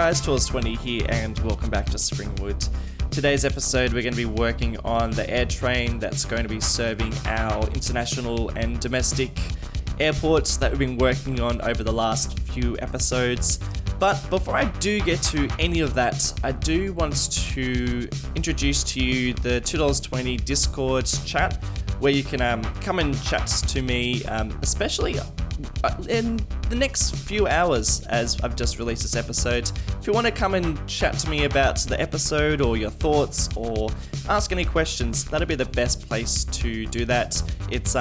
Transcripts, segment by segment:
guys, Tours20 here and welcome back to Springwood. Today's episode we're going to be working on the Airtrain that's going to be serving our international and domestic airports that we've been working on over the last few episodes. But before I do get to any of that, I do want to introduce to you the $2.20 Discord chat where you can come and chat to me, especially in the next few hours as I've just released this episode. If you want to come and chat to me about the episode or your thoughts or ask any questions, that'll be the best place to do that. It's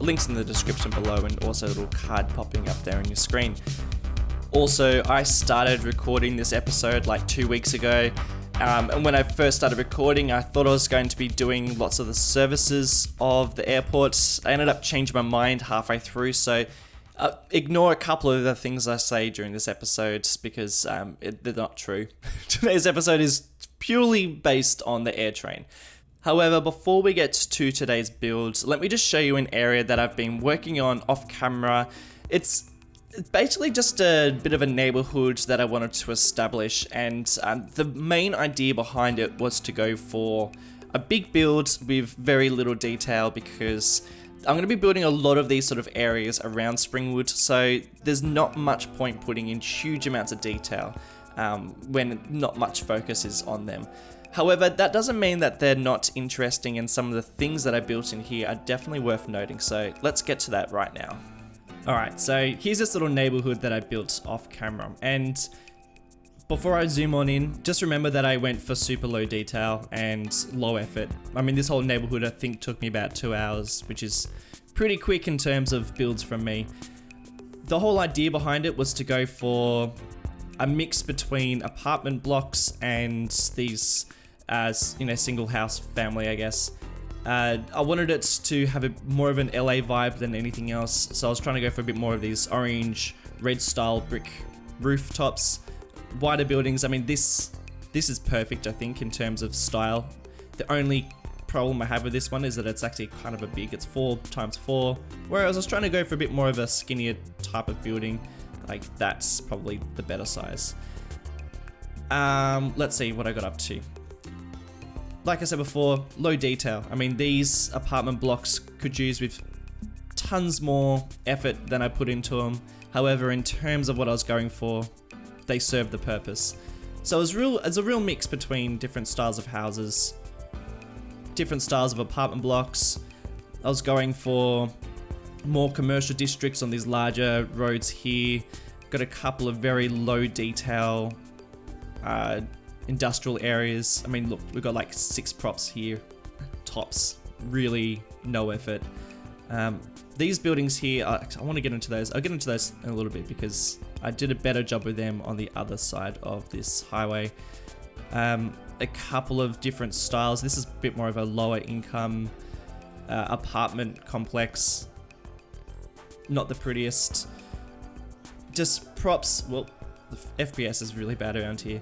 links in the description below and also a little card popping up there on your screen. Also, I started recording this episode like 2 weeks ago. And when I first started recording, I thought I was going to be doing lots of the services of the airports. I ended up changing my mind halfway through, so ignore a couple of the things I say during this episode because they're not true. Today's episode is purely based on the Airtrain. However, before we get to today's build, let me just show you an area that I've been working on off camera. It's basically just a bit of a neighborhood that I wanted to establish, and the main idea behind it was to go for a big build with very little detail because I'm going to be building a lot of these sort of areas around Springwood, so there's not much point putting in huge amounts of detail when not much focus is on them. However, that doesn't mean that they're not interesting, and some of the things that I built in here are definitely worth noting, so let's get to that right now. Alright, so here's this little neighborhood that I built off camera, and before I zoom on in, just remember that I went for super low detail and low effort. I mean, this whole neighborhood I think took me about 2 hours, which is pretty quick in terms of builds from me. The whole idea behind it was to go for a mix between apartment blocks and these, single house family, I guess. I wanted it to have more of an LA vibe than anything else, so I was trying to go for a bit more of these orange, red style brick rooftops, wider buildings. I mean, this is perfect, I think, in terms of style. The only problem I have with this one is that it's actually kind of a big, it's 4x4, whereas I was trying to go for a bit more of a skinnier type of building. Like, that's probably the better size. Let's see what I got up to. Like I said before, low detail. I mean, these apartment blocks could use with tons more effort than I put into them. However, in terms of what I was going for, they serve the purpose. So it's a real mix between different styles of houses, different styles of apartment blocks. I was going for more commercial districts on these larger roads here. Got a couple of very low detail industrial areas. I mean, look, we've got like 6 props here, tops, really no effort. These buildings here, I want to get into those. I'll get into those in a little bit because I did a better job with them on the other side of this highway. A couple of different styles. This is a bit more of a lower income apartment complex. Not the prettiest. Just props. Well, the FPS is really bad around here.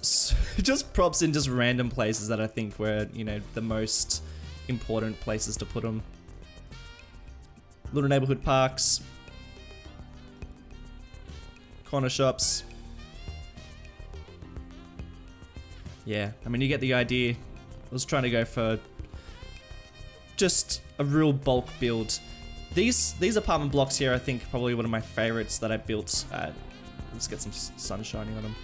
Just props in just random places that I think were, the most important places to put them. Little neighborhood parks, corner shops. Yeah, I mean, you get the idea. I was trying to go for just a real bulk build. These apartment blocks here, I think, probably one of my favorites that I built. Let's get some sun shining on them.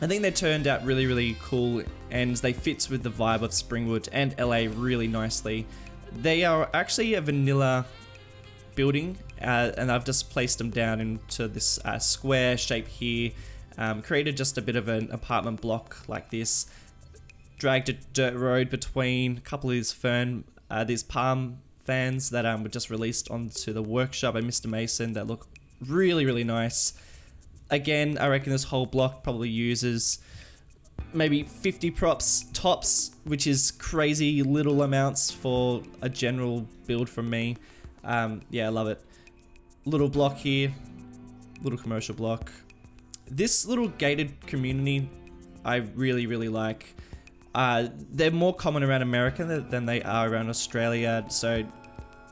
I think they turned out really, really cool, and they fit with the vibe of Springwood and LA really nicely. They are actually a vanilla building, and I've just placed them down into this square shape here. Created just a bit of an apartment block like this. Dragged a dirt road between a couple of these palm fans that were just released onto the workshop by Mr. Mason that look really, really nice. Again, I reckon this whole block probably uses maybe 50 props tops, which is crazy little amounts for a general build from me. Yeah, I love it. Little block here, little commercial block. This little gated community, I really, really like. They're more common around America than they are around Australia, so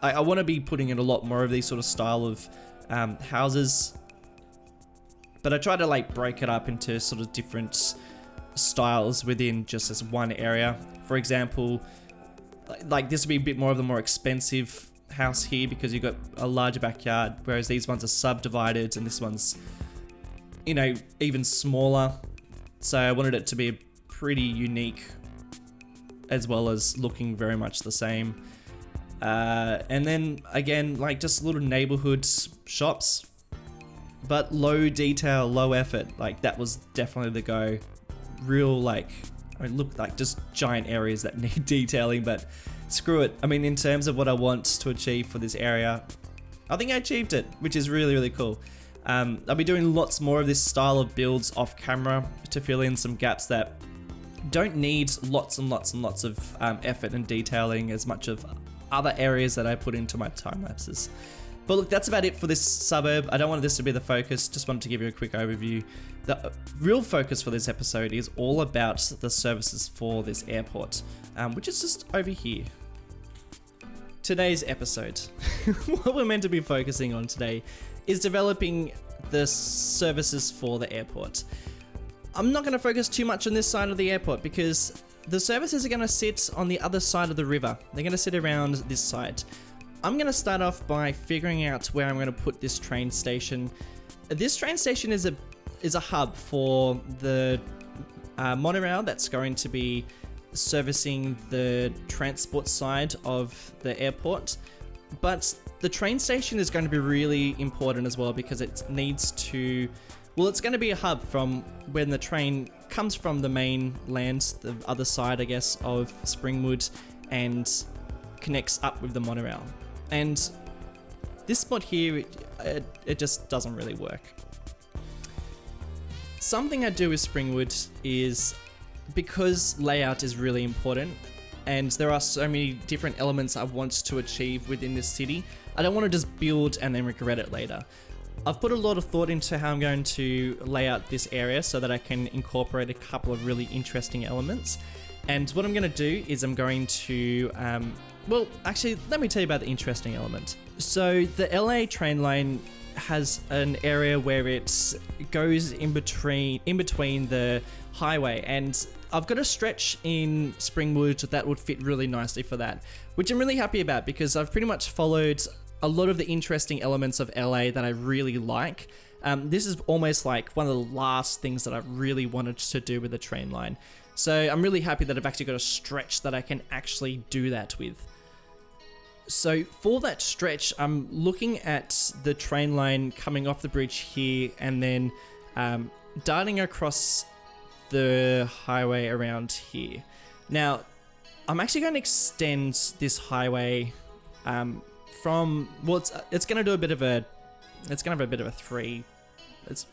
I want to be putting in a lot more of these sort of style of houses. But I try to like break it up into sort of different styles within just this one area. For example, like this would be a bit more of the more expensive house here because you've got a larger backyard, whereas these ones are subdivided and this one's, you know, even smaller. So I wanted it to be pretty unique as well as looking very much the same. And then again, like just little neighborhood shops, but low detail, low effort. Like that was definitely the go. Real like, I mean, look like just giant areas that need detailing, but screw it. I mean, in terms of what I want to achieve for this area, I think I achieved it, which is really, really cool. I'll be doing lots more of this style of builds off camera to fill in some gaps that don't need lots and lots and lots of effort and detailing as much of other areas that I put into my time lapses. But look, that's about it for this suburb. I don't want this to be the focus, just wanted to give you a quick overview. The real focus for this episode is all about the services for this airport, which is just over here. Today's episode, what we're meant to be focusing on today is developing the services for the airport. I'm not going to focus too much on this side of the airport because the services are going to sit on the other side of the river. They're going to sit around this side. I'm going to start off by figuring out where I'm going to put this train station. This train station is a hub for the monorail that's going to be servicing the transport side of the airport. But the train station is going to be really important as well because it needs to, well, it's going to be a hub from when the train comes from the main land, the other side, I guess, of Springwood, and connects up with the monorail. And this spot here, it just doesn't really work. Something I do with Springwood is, because layout is really important, and there are so many different elements I want to achieve within this city, I don't want to just build and then regret it later. I've put a lot of thought into how I'm going to lay out this area so that I can incorporate a couple of really interesting elements. And what I'm going to do is I'm going to, well, actually, let me tell you about the interesting element. So the LA train line has an area where it goes in between the highway, and I've got a stretch in Springwood that would fit really nicely for that, which I'm really happy about because I've pretty much followed a lot of the interesting elements of LA that I really like. This is almost like one of the last things that I really wanted to do with the train line. So I'm really happy that I've actually got a stretch that I can actually do that with. So for that stretch, I'm looking at the train line coming off the bridge here and then darting across the highway around here. Now, I'm actually going to extend this highway from, well, it's going to do a bit of a, it's going to have a bit of a three, it's,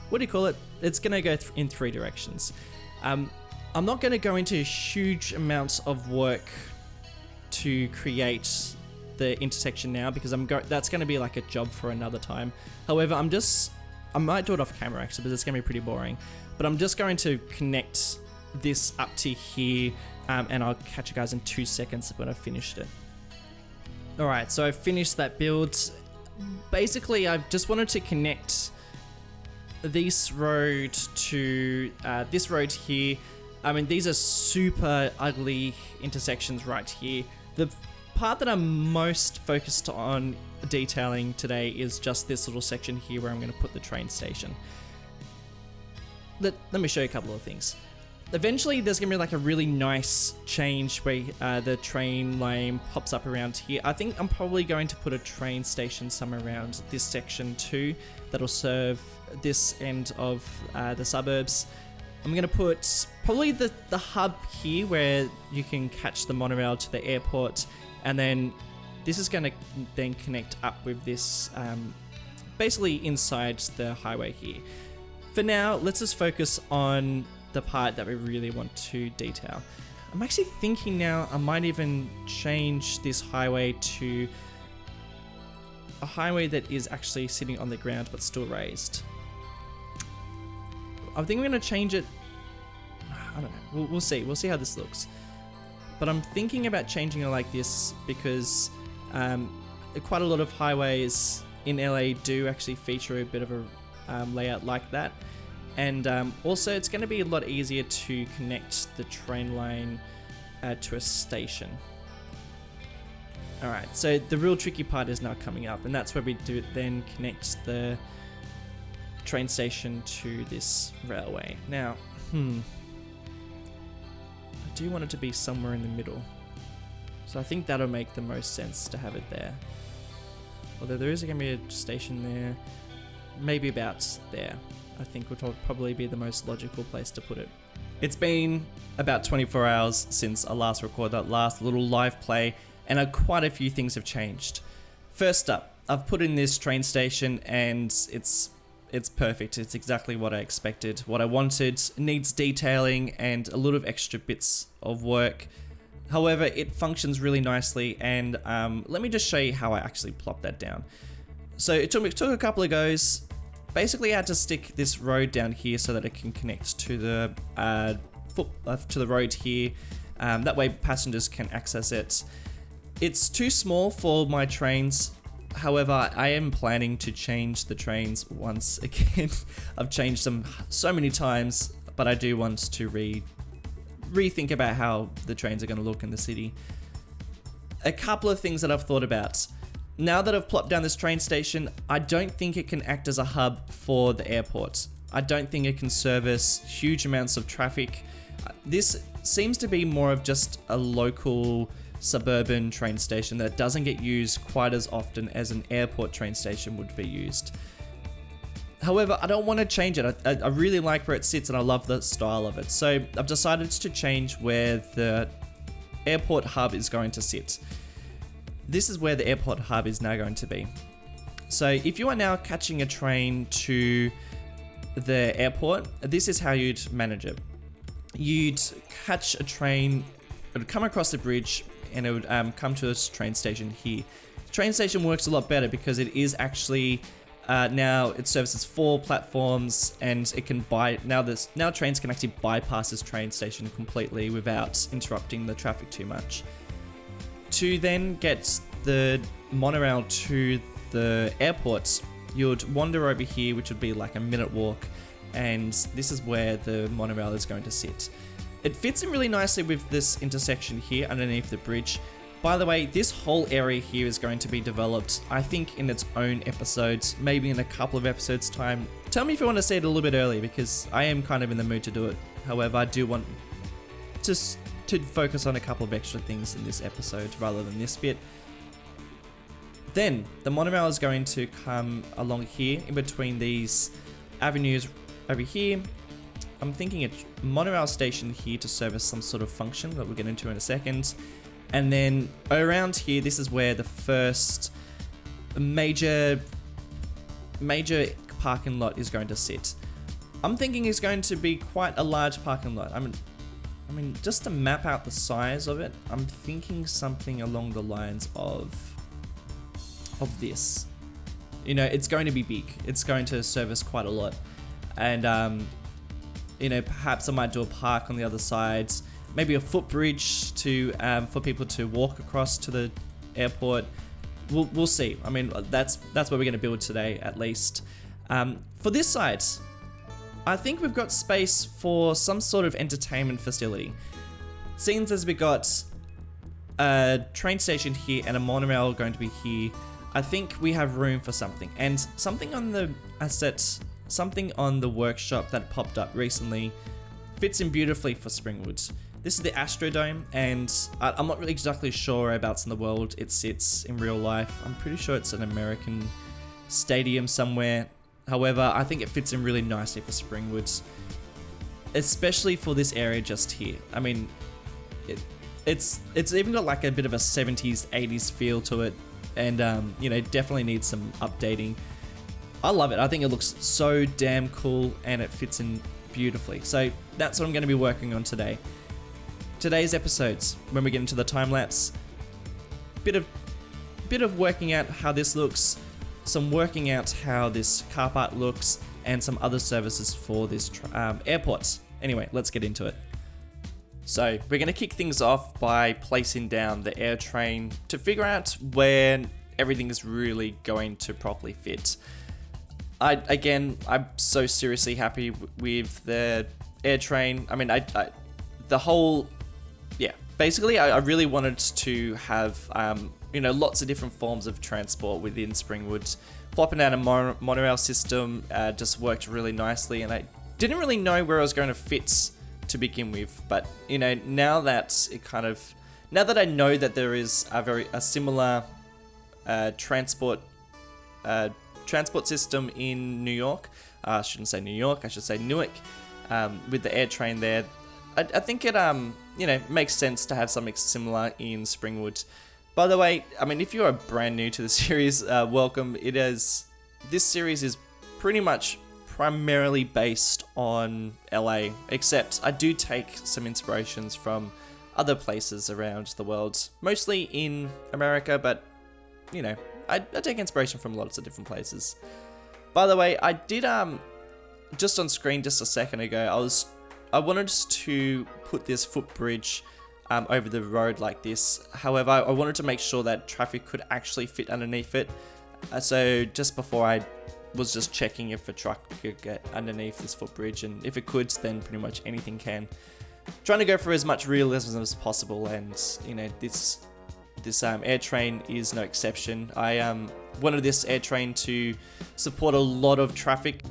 what do you call it? It's going to go in three directions. I'm not going to go into huge amounts of work to create the intersection now because that's going to be like a job for another time. However, I might do it off camera actually, but it's going to be pretty boring. But I'm just going to connect this up to here, and I'll catch you guys in 2 seconds when I've finished it. Alright, so I've finished that build. Basically, I've just wanted to connect this road to this road here. I mean, these are super ugly intersections right here. The part that I'm most focused on detailing today is just this little section here where I'm going to put the train station. Let me show you a couple of things. Eventually, there's going to be like a really nice change where the train line pops up around here. I think I'm probably going to put a train station somewhere around this section too that'll serve this end of the suburbs. I'm going to put probably the hub here where you can catch the monorail to the airport, and then this is going to then connect up with this basically inside the highway here. For now, let's just focus on the part that we really want to detail. I'm actually thinking now I might even change this highway to a highway that is actually sitting on the ground but still raised. I think I'm going to change it. I don't know. We'll see. We'll see how this looks. But I'm thinking about changing it like this because quite a lot of highways in LA do actually feature a bit of a layout like that. And also it's going to be a lot easier to connect the train line to a station. Alright, so the real tricky part is now coming up, and that's where we do then connect the train station to this railway. Now, I do want it to be somewhere in the middle. So I think that'll make the most sense to have it there. Although there is going to be a station there, maybe about there. I think would probably be the most logical place to put it. It's been about 24 hours since I last recorded that last little live play, and quite a few things have changed. First up, I've put in this train station and it's perfect. It's exactly what I expected, what I wanted. It needs detailing and a lot of extra bits of work. However, it functions really nicely, and let me just show you how I actually plopped that down. So it took a couple of goes. Basically, I had to stick this road down here so that it can connect to the road here. That way passengers can access it. It's too small for my trains. However, I am planning to change the trains once again. I've changed them so many times, but I do want to rethink about how the trains are going to look in the city. A couple of things that I've thought about. Now that I've plopped down this train station, I don't think it can act as a hub for the airport. I don't think it can service huge amounts of traffic. This seems to be more of just a local suburban train station that doesn't get used quite as often as an airport train station would be used. However, I don't want to change it. I really like where it sits and I love the style of it. So I've decided to change where the airport hub is going to sit. This is where the airport hub is now going to be. So if you are now catching a train to the airport, this is how you'd manage it. You'd catch a train, it would come across the bridge and it would come to this train station here. The train station works a lot better because it is actually now it services 4 platforms, and it can now trains can actually bypass this train station completely without interrupting the traffic too much. To then get the monorail to the airport, you'd wander over here, which would be like a minute walk, and this is where the monorail is going to sit. It fits in really nicely with this intersection here underneath the bridge. By the way, this whole area here is going to be developed, I think, in its own episodes, maybe in a couple of episodes' time. Tell me if you want to see it a little bit early, because I am kind of in the mood to do it. However, I do want just to focus on a couple of extra things in this episode rather than this bit. Then, the monorail is going to come along here, in between these avenues over here. I'm thinking a monorail station here to service some sort of function that we'll get into in a second. And then around here, this is where the first major parking lot is going to sit. I'm thinking it's going to be quite a large parking lot. I mean, just to map out the size of it, I'm thinking something along the lines of this. You know, it's going to be big. It's going to service quite a lot. And, you know, perhaps I might do a park on the other side, maybe a footbridge to for people to walk across to the airport. We'll see. I mean, that's what we're going to build today, at least. For this side, I think we've got space for some sort of entertainment facility. Seeing as we got a train station here and a monorail going to be here, I think we have room for something. And something on the assets, something on the workshop that popped up recently fits in beautifully for Springwood. This is the Astrodome, and I'm not really exactly sure whereabouts in the world it sits in real life. I'm pretty sure it's an American stadium somewhere. However, I think it fits in really nicely for Springwood, especially for this area just here. I mean, it's even got like a bit of a 70s, 80s feel to it, and you know, definitely needs some updating. I love it. I think it looks so damn cool, and it fits in beautifully. So that's what I'm going to be working on today. Today's episodes, when we get into the time lapse, bit of working out how this looks, some working out how this car park looks, and some other services for this airport. Anyway, let's get into it. So we're going to kick things off by placing down the Airtrain to figure out where everything is really going to properly fit. I'm so seriously happy with the Airtrain. I mean, basically I really wanted to have, lots of different forms of transport within Springwood. Plopping down a monorail system just worked really nicely, and I didn't really know where I was going to fit to begin with. But, now that I know that there is a similar transport system in New York. I shouldn't say New York, I should say Newark. With the Airtrain there, I think it makes sense to have something similar in Springwood. By the way, I mean, if you are brand new to the series, welcome. This series is pretty much primarily based on LA, except I do take some inspirations from other places around the world, mostly in America, but I take inspiration from lots of different places. By the way, I did just on screen just a second ago, I wanted to put this footbridge over the road like this. However, I wanted to make sure that traffic could actually fit underneath it. So just before, I was just checking if a truck could get underneath this footbridge, and if it could, then pretty much anything can. Trying to go for as much realism as possible, and this Airtrain is no exception. I wanted this Airtrain to support a lot of traffic,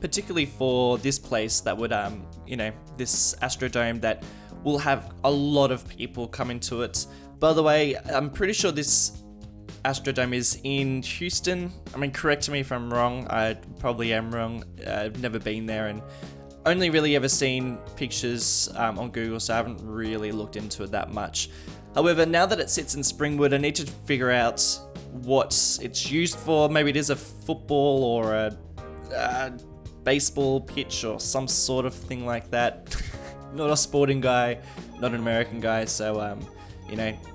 particularly for this place that would, this Astrodome that will have a lot of people come into it. By the way, I'm pretty sure this Astrodome is in Houston. I mean, correct me if I'm wrong. I probably am wrong. I've never been there and only really ever seen pictures on Google, so I haven't really looked into it that much. However, now that it sits in Springwood, I need to figure out what it's used for. Maybe it is a football or a baseball pitch or some sort of thing like that. Not a sporting guy, not an American guy, so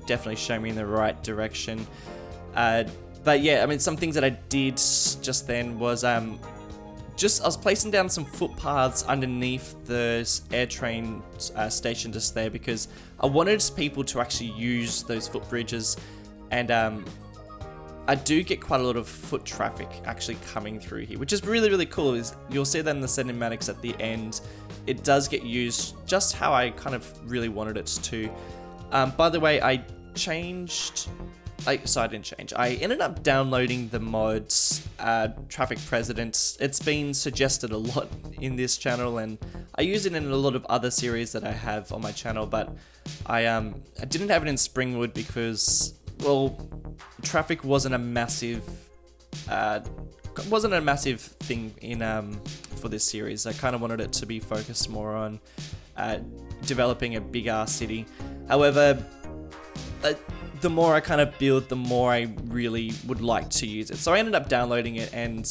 definitely show me in the right direction. But yeah, I mean, some things that I did just then was I was placing down some footpaths underneath the Airtrain station just there, because I wanted people to actually use those footbridges, and I do get quite a lot of foot traffic actually coming through here, which is really, really cool. You'll see that in the cinematics at the end. It does get used just how I kind of really wanted it to. By the way, I didn't change. I ended up downloading the mods Traffic President. It's been suggested a lot in this channel, and I use it in a lot of other series that I have on my channel, but I didn't have it in Springwood because, well, traffic wasn't a massive thing in for this series. I kind of wanted it to be focused more on developing a big-ass city. However, the more I kind of build, the more I really would like to use it. So I ended up downloading it and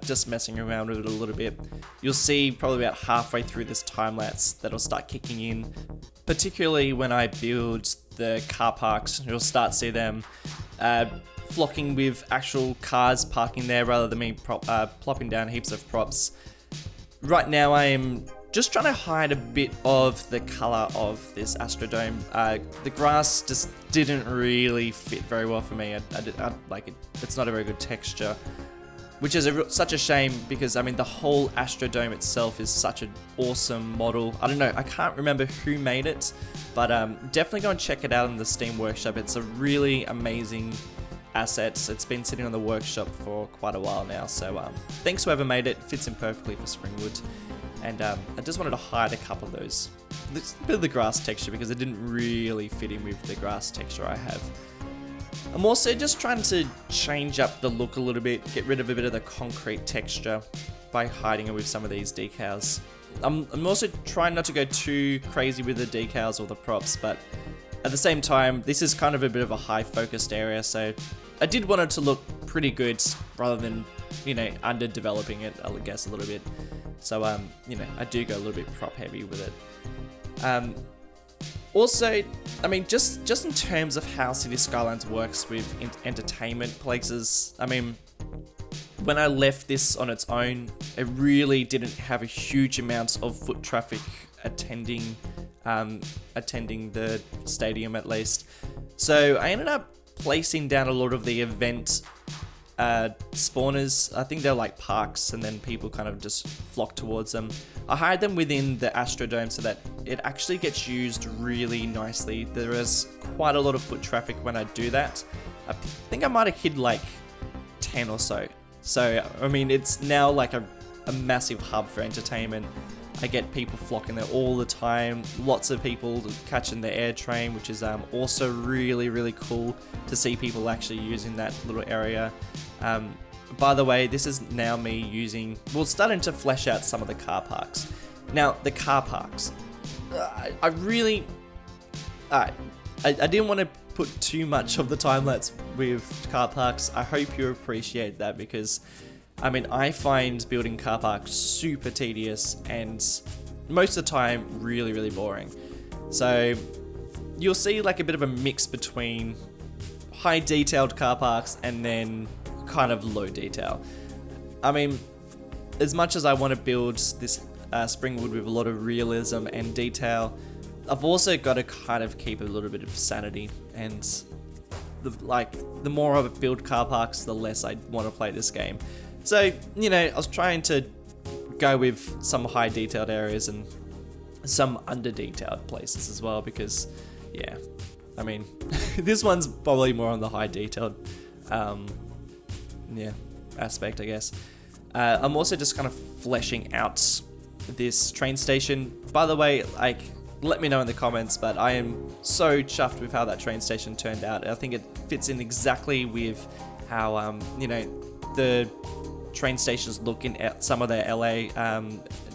just messing around with it a little bit. You'll see probably about halfway through this time-lapse that'll start kicking in, particularly when I build the car parks. You'll start to see them flocking with actual cars parking there rather than me plopping down heaps of props. Right now I am just trying to hide a bit of the color of this Astrodome. The grass just didn't really fit very well for me. I like it. It's not a very good texture, which is such a shame, because I mean the whole Astrodome itself is such an awesome model. I don't know, I can't remember who made it, but definitely go and check it out in the Steam Workshop. It's a really amazing asset. It's been sitting on the workshop for quite a while now, so thanks whoever made it. Fits in perfectly for Springwood. And I just wanted to hide a couple of those, a bit of the grass texture, because it didn't really fit in with the grass texture I have. I'm also just trying to change up the look a little bit, get rid of a bit of the concrete texture by hiding it with some of these decals. I'm also trying not to go too crazy with the decals or the props, but at the same time, this is kind of a bit of a high focused area, so I did want it to look pretty good rather than, underdeveloping it, I guess, a little bit. So, I do go a little bit prop heavy with it. Also, I mean, just in terms of how City Skylines works with entertainment places, I mean, when I left this on its own, it really didn't have a huge amount of foot traffic attending the stadium, at least. So I ended up placing down a lot of the event spawners. I think they're like parks, and then people kind of just flock towards them. I hide them within the Astrodome so that it actually gets used really nicely. There is quite a lot of foot traffic when I do that. I think I might have hid like 10 or so. So, I mean, it's now like a massive hub for entertainment. I get people flocking there all the time. Lots of people catching the Airtrain, which is also really, really cool to see people actually using that little area. By the way, this is now me starting to flesh out some of the car parks. Now, the car parks. I didn't want to put too much of the time-lapse with car parks. I hope you appreciate that, because I mean, I find building car parks super tedious and most of the time really, really boring. So you'll see like a bit of a mix between high detailed car parks and then kind of low detail. I mean, as much as I want to build this Springwood with a lot of realism and detail, I've also got to kind of keep a little bit of sanity, and the more I build car parks, the less I want to play this game. So, you know, I was trying to go with some high detailed areas and some under detailed places as well, because, yeah, I mean, this one's probably more on the high detailed, aspect, I guess. I'm also just kind of fleshing out this train station. By the way, like, let me know in the comments, but I am so chuffed with how that train station turned out. I think it fits in exactly with how, you know, the train stations look in some of the LA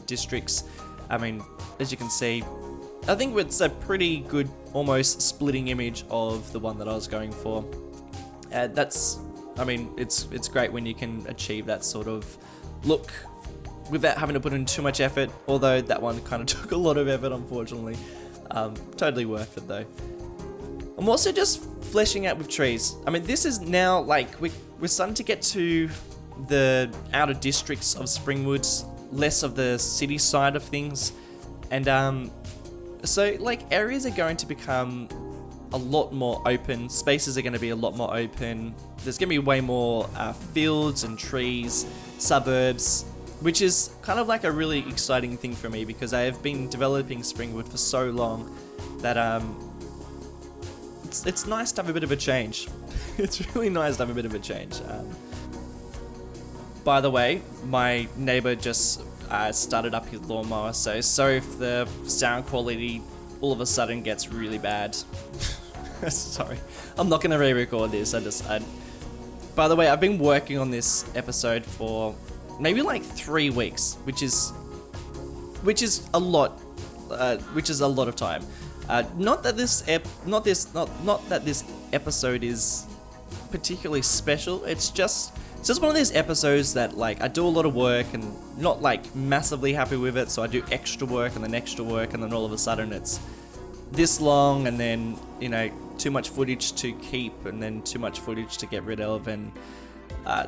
districts. I mean, as you can see, I think it's a pretty good, almost splitting image of the one that I was going for. I mean, it's great when you can achieve that sort of look without having to put in too much effort, although that one kind of took a lot of effort, unfortunately. Totally worth it though. I'm also just fleshing out with trees. I mean, this is now like, we're starting to get to the outer districts of Springwood, less of the city side of things, and so like areas are going to become a lot more open, spaces are going to be a lot more open, there's going to be way more fields and trees, suburbs, which is kind of like a really exciting thing for me, because I have been developing Springwood for so long that it's nice to have a bit of a change. It's really nice to have a bit of a change. By the way, my neighbor just started up his lawnmower, so sorry if the sound quality all of a sudden gets really bad. Sorry, I'm not going to re-record this. By the way, I've been working on this episode for maybe like 3 weeks, which is a lot of time. Not that this episode is particularly special. It's just one of those episodes that like I do a lot of work and not like massively happy with it, so I do extra work and then extra work, and then all of a sudden it's this long, and then, you know, too much footage to keep and then too much footage to get rid of, and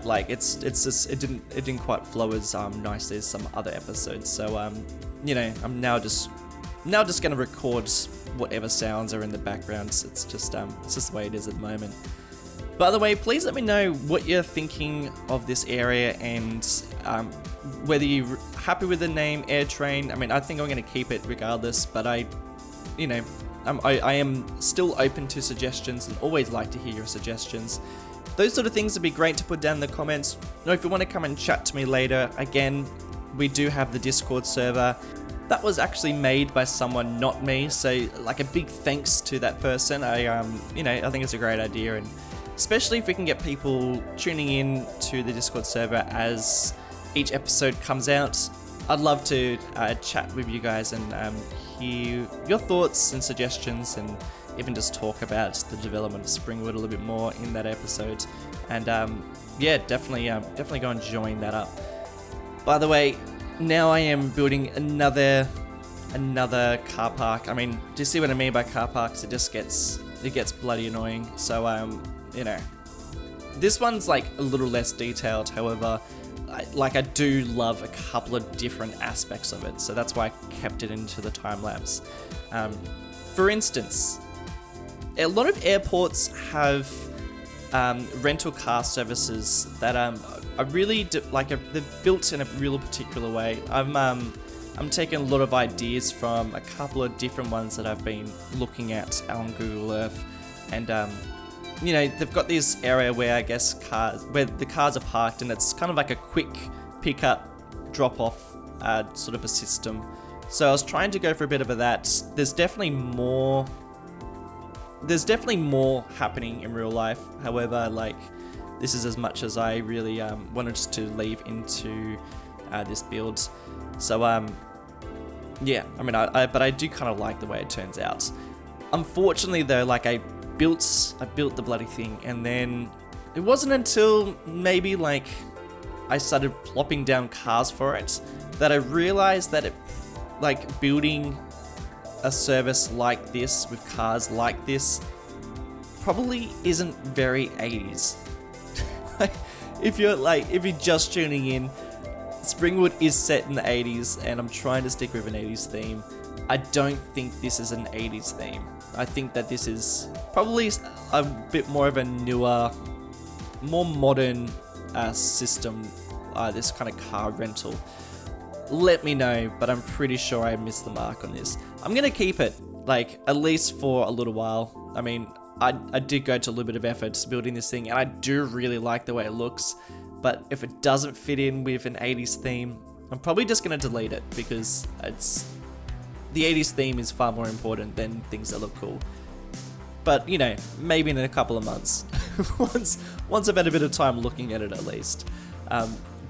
like it's just it didn't quite flow as nicely as some other episodes. So you know, I'm now just gonna record whatever sounds are in the background. It's just the way it is at the moment. By the way, please let me know what you're thinking of this area, and whether you're happy with the name Airtrain. I mean, I think I'm going to keep it regardless, but I am still open to suggestions and always like to hear your suggestions. Those sort of things would be great to put down in the comments. Now, if you want to come and chat to me later, again, we do have the Discord server. That was actually made by someone, not me, so like a big thanks to that person. I think it's a great idea, and especially if we can get people tuning in to the Discord server as each episode comes out. I'd love to chat with you guys and hear your thoughts and suggestions, and even just talk about the development of Springwood a little bit more in that episode. And yeah, definitely go and join that up. By the way, now I am building another car park. I mean, do you see what I mean by car parks? It gets bloody annoying. So you know, this one's like a little less detailed. However, I do love a couple of different aspects of it, so that's why I kept it into the time lapse. For instance, a lot of airports have rental car services that are really they're built in a really particular way. I'm taking a lot of ideas from a couple of different ones that I've been looking at on Google Earth, and you know, they've got this area where I guess where the cars are parked, and it's kind of like a quick pickup, drop off sort of a system. So I was trying to go for a bit of that. There's definitely more happening in real life. However, like, this is as much as I really wanted to leave into this build. So yeah, I mean, but I do kind of like the way it turns out. Unfortunately though, like, I built the bloody thing, and then it wasn't until maybe like I started plopping down cars for it that I realized that it, like, building a service like this with cars like this probably isn't very 80s. Like, if you're just tuning in, Springwood is set in the 80s, and I'm trying to stick with an 80s theme. I don't think this is an 80s theme. I think that this is probably a bit more of a newer, more modern system, this kind of car rental. Let me know, but I'm pretty sure I missed the mark on this. I'm gonna keep it, like, at least for a little while. I mean, I did go to a little bit of effort building this thing, and I do really like the way it looks, but if it doesn't fit in with an 80s theme, I'm probably just gonna delete it, because the 80s theme is far more important than things that look cool. But, you know, maybe in a couple of months, once I've had a bit of time looking at it at least.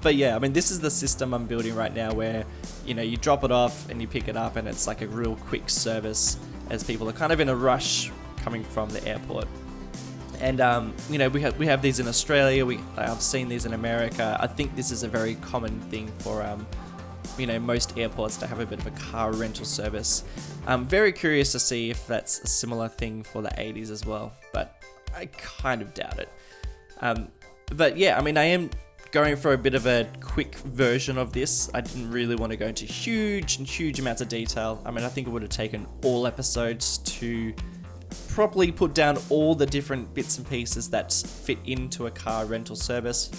But yeah, I mean, this is the system I'm building right now, where, you know, you drop it off and you pick it up, and it's like a real quick service as people are kind of in a rush coming from the airport. And you know, we have these in Australia. I've seen these in America. I think this is a very common thing for you know, most airports to have a bit of a car rental service. I'm very curious to see if that's a similar thing for the 80s as well, but I kind of doubt it. But yeah, I mean, I am going for a bit of a quick version of this. I didn't really want to go into huge amounts of detail. I mean, I think it would have taken all episodes to properly put down all the different bits and pieces that fit into a car rental service.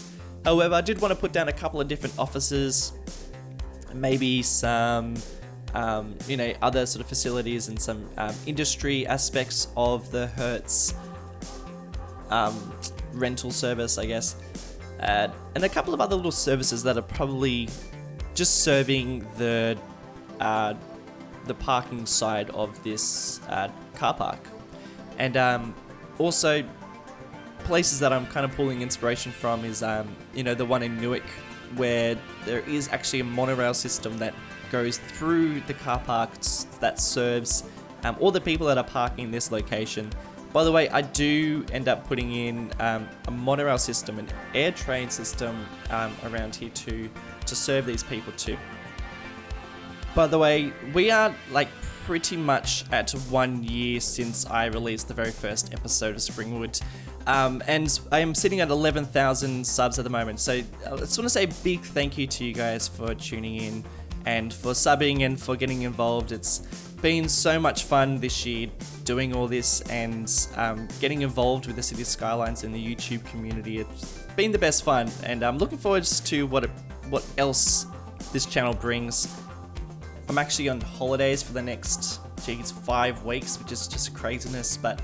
However, I did want to put down a couple of different offices, maybe some you know, other sort of facilities, and some industry aspects of the Hertz rental service, I guess, and a couple of other little services that are probably just serving the parking side of this car park. And also places that I'm kind of pulling inspiration from is you know, the one in Newark, where there is actually a monorail system that goes through the car parks that serves all the people that are parking in this location. By the way, I do end up putting in a monorail system, an Airtrain system around here to serve these people too. By the way, we are like pretty much at 1 year since I released the very first episode of Springwood. And I am sitting at 11,000 subs at the moment. So I just want to say a big thank you to you guys for tuning in and for subbing and for getting involved. It's been so much fun this year doing all this and getting involved with the City Skylines and the YouTube community. It's been the best fun, and I'm looking forward to what else this channel brings. I'm actually on holidays for the next 5 weeks, which is just craziness, but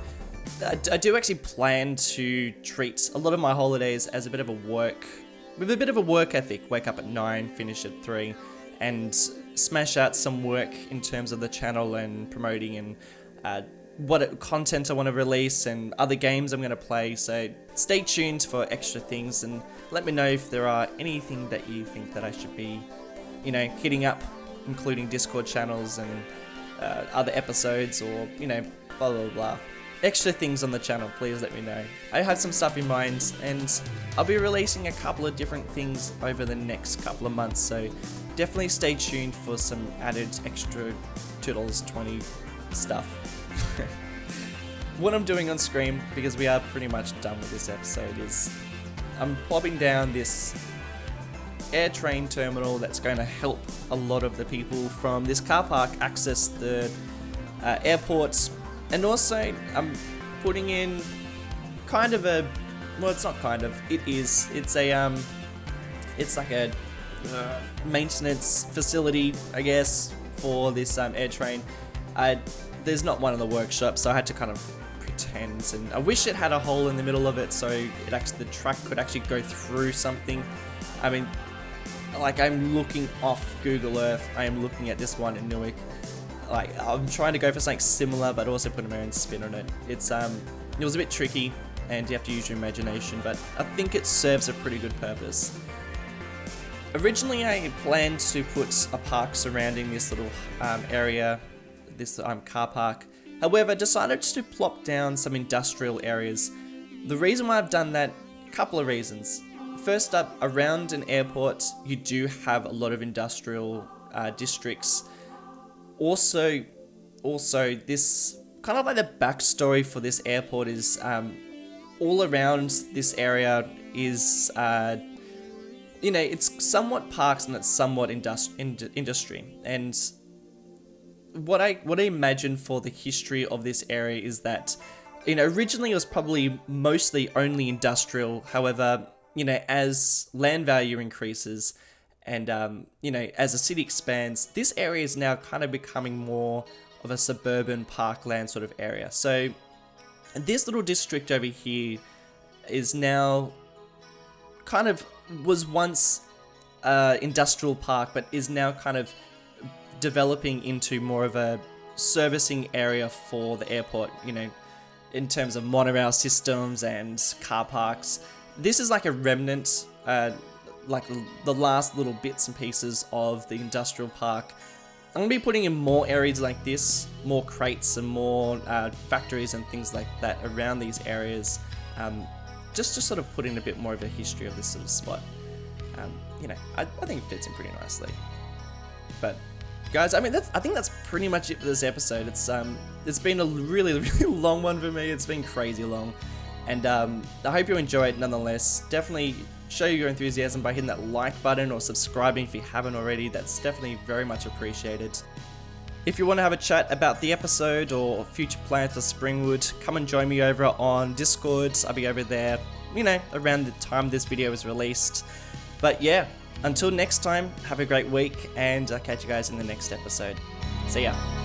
I do actually plan to treat a lot of my holidays as a bit of a work ethic. Wake up at 9, finish at 3, and smash out some work in terms of the channel and promoting and what content I want to release and other games I'm going to play. So stay tuned for extra things, and let me know if there are anything that you think that I should be, you know, hitting up, including Discord channels and other episodes, or, you know, blah blah blah. Extra things on the channel, please let me know. I have some stuff in mind, and I'll be releasing a couple of different things over the next couple of months, so definitely stay tuned for some added extra $2.20 stuff. What I'm doing on screen, because we are pretty much done with this episode, is I'm plopping down this Airtrain terminal that's going to help a lot of the people from this car park access the airports. And also, I'm putting in kind of a well, it's not kind of. It is. It's a it's like a maintenance facility, I guess, for this Airtrain. There's not one in the workshop, so I had to kind of pretend. And I wish it had a hole in the middle of it, so the track could actually go through something. I mean, like, I'm looking off Google Earth. I am looking at this one in Newark. Like, I'm trying to go for something similar, but also put my own spin on it. It was a bit tricky, and you have to use your imagination, but I think it serves a pretty good purpose. Originally, I planned to put a park surrounding this little area, this car park. However, I decided to plop down some industrial areas. The reason why I've done that, a couple of reasons. First up, around an airport, you do have a lot of industrial districts. Also, this kind of like the backstory for this airport is all around this area is, it's somewhat parks and it's somewhat industry. And what I imagine for the history of this area is that, originally it was probably mostly only industrial. However, as land value increases and, as the city expands, this area is now kind of becoming more of a suburban parkland sort of area. So this little district over here is now was once industrial park, but is now kind of developing into more of a servicing area for the airport, in terms of monorail systems and car parks. This is like a remnant, like the last little bits and pieces of the industrial park. I'm going to be putting in more areas like this, more crates and more factories and things like that around these areas, just to sort of put in a bit more of a history of this sort of spot. I think it fits in pretty nicely. But guys, I think that's pretty much it for this episode. It's been a really, really long one for me. It's been crazy long. And I hope you enjoy it nonetheless. Definitely show your enthusiasm by hitting that like button or subscribing if you haven't already. That's definitely very much appreciated. If you want to have a chat about the episode or future plans for Springwood, come and join me over on Discord. I'll be over there, around the time this video is released. But yeah, until next time, have a great week, and I'll catch you guys in the next episode. See ya.